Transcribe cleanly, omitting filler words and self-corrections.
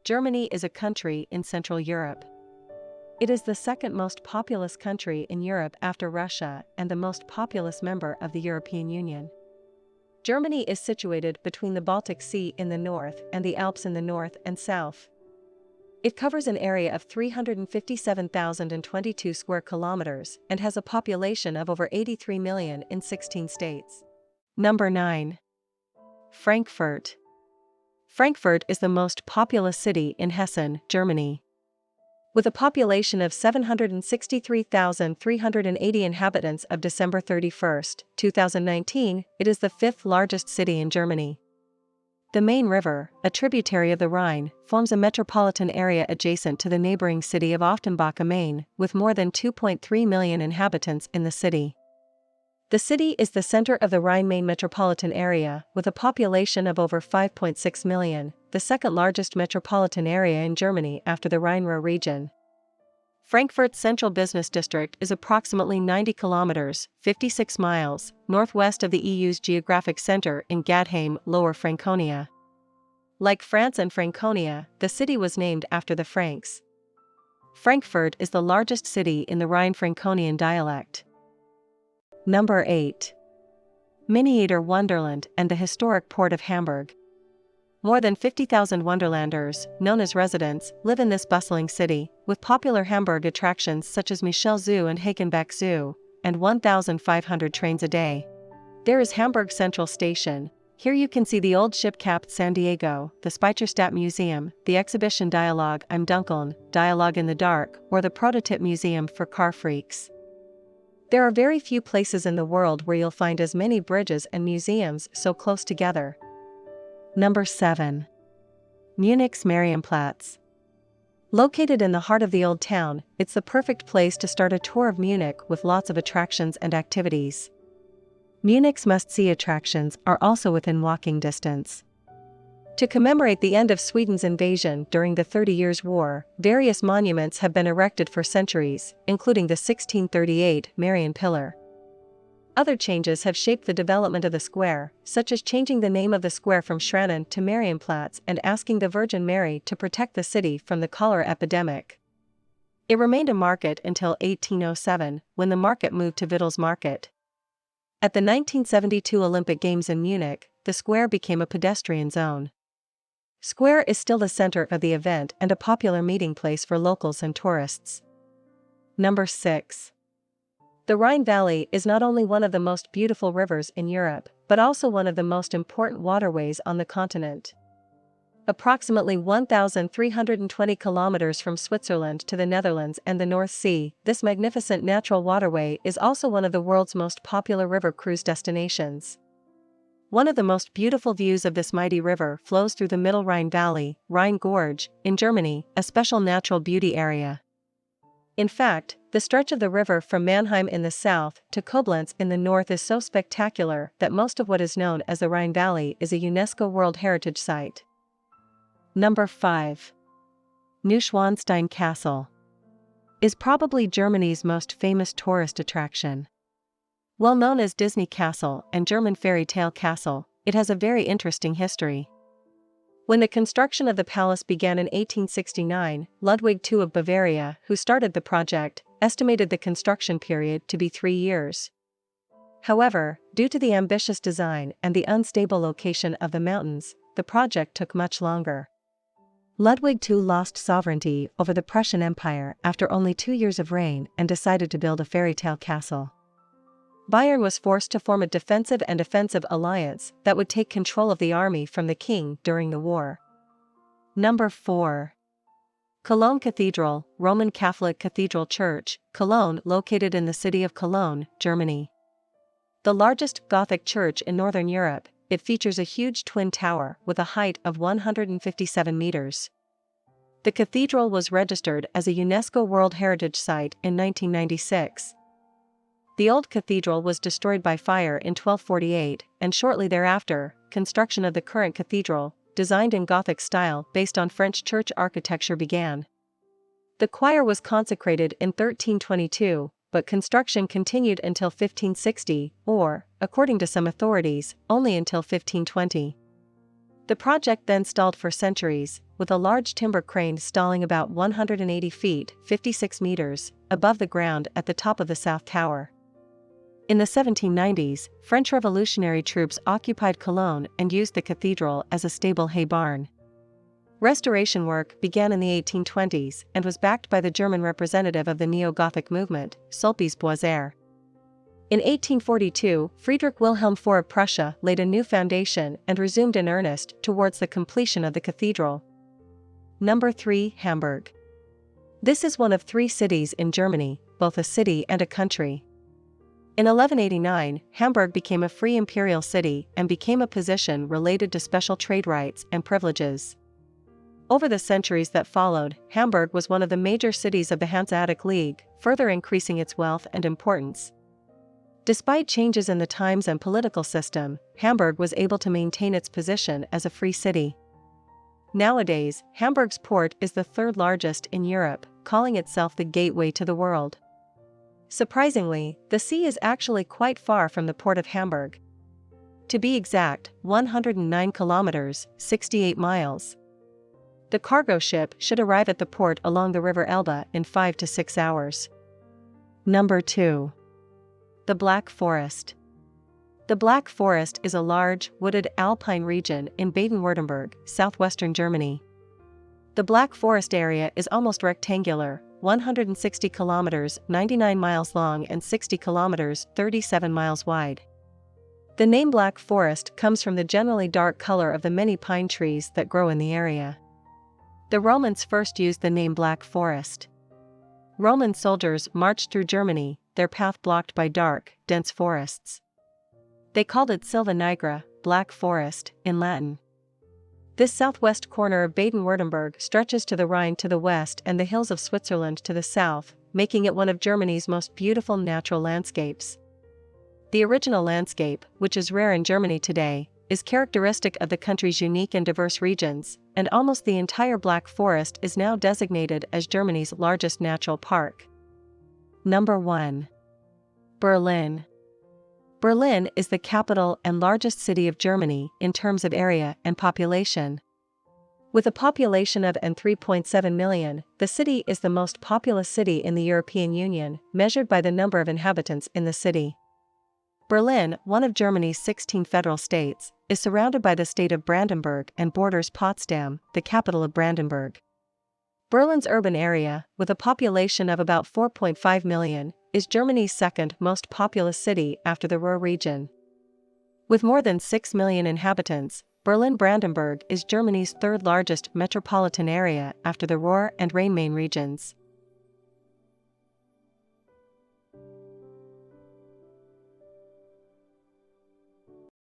Germany is a country in Central Europe. It is the second most populous country in Europe after Russia and the most populous member of the European Union. Germany is situated between the Baltic Sea in the north and the Alps in the north and south. It covers an area of 357,022 square kilometers and has a population of over 83 million in 16 states. Number 9. Frankfurt. Frankfurt is the most populous city in Hessen, Germany. With a population of 763,380 inhabitants of December 31, 2019, it is the fifth largest city in Germany. The Main River, a tributary of the Rhine, forms a metropolitan area adjacent to the neighboring city of Offenbach am Main, with more than 2.3 million inhabitants in the city. The city is the center of the Rhine-Main metropolitan area, with a population of over 5.6 million, the second largest metropolitan area in Germany after the Rhine-Ruhr region. Frankfurt's central business district is approximately 90 kilometers, 56 miles, northwest of the EU's geographic center in Gadheim, Lower Franconia. Like France and Franconia, the city was named after the Franks. Frankfurt is the largest city in the Rhine-Franconian dialect. Number 8. Miniatur Wunderland and the historic port of Hamburg. More than 50,000 Wonderlanders, known as residents, live in this bustling city, with popular Hamburg attractions such as Michel Zoo and Hagenbeck Zoo, and 1,500 trains a day. There is Hamburg Central Station. Here you can see the old ship Cap San Diego, the Speicherstadt Museum, the exhibition Dialogue I'm Dunkeln, Dialogue in the Dark, or the prototype museum for car freaks. There are very few places in the world where you'll find as many bridges and museums so close together. Number 7. Munich's Marienplatz. Located in the heart of the old town, it's the perfect place to start a tour of Munich with lots of attractions and activities. Munich's must-see attractions are also within walking distance. To commemorate the end of Sweden's invasion during the 30 Years' War, various monuments have been erected for centuries, including the 1638 Marian Pillar. Other changes have shaped the development of the square, such as changing the name of the square from Schranen to Marienplatz and asking the Virgin Mary to protect the city from the cholera epidemic. It remained a market until 1807, when the market moved to Wittels Market. At the 1972 Olympic Games in Munich, the square became a pedestrian zone. Square is still the center of the event and a popular meeting place for locals and tourists. Number 6. The Rhine Valley is not only one of the most beautiful rivers in Europe, but also one of the most important waterways on the continent. Approximately 1,320 kilometers from Switzerland to the Netherlands and the North Sea, this magnificent natural waterway is also one of the world's most popular river cruise destinations. One of the most beautiful views of this mighty river flows through the Middle Rhine Valley, Rhine Gorge, in Germany, a special natural beauty area. In fact, the stretch of the river from Mannheim in the south to Koblenz in the north is so spectacular that most of what is known as the Rhine Valley is a UNESCO World Heritage Site. Number 5. Neuschwanstein Castle is probably Germany's most famous tourist attraction. Well known as Disney Castle and German fairy tale castle, it has a very interesting history. When the construction of the palace began in 1869, Ludwig II of Bavaria, who started the project, estimated the construction period to be 3 years. However, due to the ambitious design and the unstable location of the mountains, the project took much longer. Ludwig II lost sovereignty over the Prussian Empire after only 2 years of reign and decided to build a fairy tale castle. Bayern was forced to form a defensive and offensive alliance that would take control of the army from the king during the war. Number 4. Cologne Cathedral, Roman Catholic Cathedral Church, Cologne, located in the city of Cologne, Germany. The largest Gothic church in Northern Europe, it features a huge twin tower with a height of 157 meters. The cathedral was registered as a UNESCO World Heritage Site in 1996. The old cathedral was destroyed by fire in 1248, and shortly thereafter, construction of the current cathedral, designed in Gothic style based on French church architecture, began. The choir was consecrated in 1322, but construction continued until 1560, or, according to some authorities, only until 1520. The project then stalled for centuries, with a large timber crane stalling about 180 feet (56 meters) above the ground at the top of the South Tower. In the 1790s, French revolutionary troops occupied Cologne and used the cathedral as a stable hay barn. Restoration work began in the 1820s and was backed by the German representative of the neo-Gothic movement, Sulpice Boisser. In 1842, Friedrich Wilhelm IV of Prussia laid a new foundation and resumed in earnest towards the completion of the cathedral. Number 3. Hamburg. This is one of 3 cities in Germany, both a city and a country. In 1189, Hamburg became a free imperial city and became a position related to special trade rights and privileges. Over the centuries that followed, Hamburg was one of the major cities of the Hanseatic League, further increasing its wealth and importance. Despite changes in the times and political system, Hamburg was able to maintain its position as a free city. Nowadays, Hamburg's port is the 3rd largest in Europe, calling itself the gateway to the world. Surprisingly, the sea is actually quite far from the port of Hamburg. To be exact, 109 kilometers, 68 miles. The cargo ship should arrive at the port along the River Elbe in 5 to 6 hours. Number 2. The Black Forest. The Black Forest is a large, wooded alpine region in Baden-Württemberg, southwestern Germany. The Black Forest area is almost rectangular, 160 kilometers, 99 miles long and 60 kilometers, 37 miles wide. The name Black Forest comes from the generally dark color of the many pine trees that grow in the area. The Romans first used the name Black Forest. Roman soldiers marched through Germany, their path blocked by dark, dense forests. They called it Silva Nigra, Black Forest, in Latin. This southwest corner of Baden-Württemberg stretches to the Rhine to the west and the hills of Switzerland to the south, making it one of Germany's most beautiful natural landscapes. The original landscape, which is rare in Germany today, is characteristic of the country's unique and diverse regions, and almost the entire Black Forest is now designated as Germany's largest natural park. Number 1. Berlin. Berlin is the capital and largest city of Germany in terms of area and population. With a population of 3.7 million, the city is the most populous city in the European Union, measured by the number of inhabitants in the city. Berlin, one of Germany's 16 federal states, is surrounded by the state of Brandenburg and borders Potsdam, the capital of Brandenburg. Berlin's urban area, with a population of about 4.5 million, is Germany's 2nd most populous city after the Ruhr region. With more than 6 million inhabitants, Berlin-Brandenburg is Germany's 3rd largest metropolitan area after the Ruhr and Rhine-Main regions.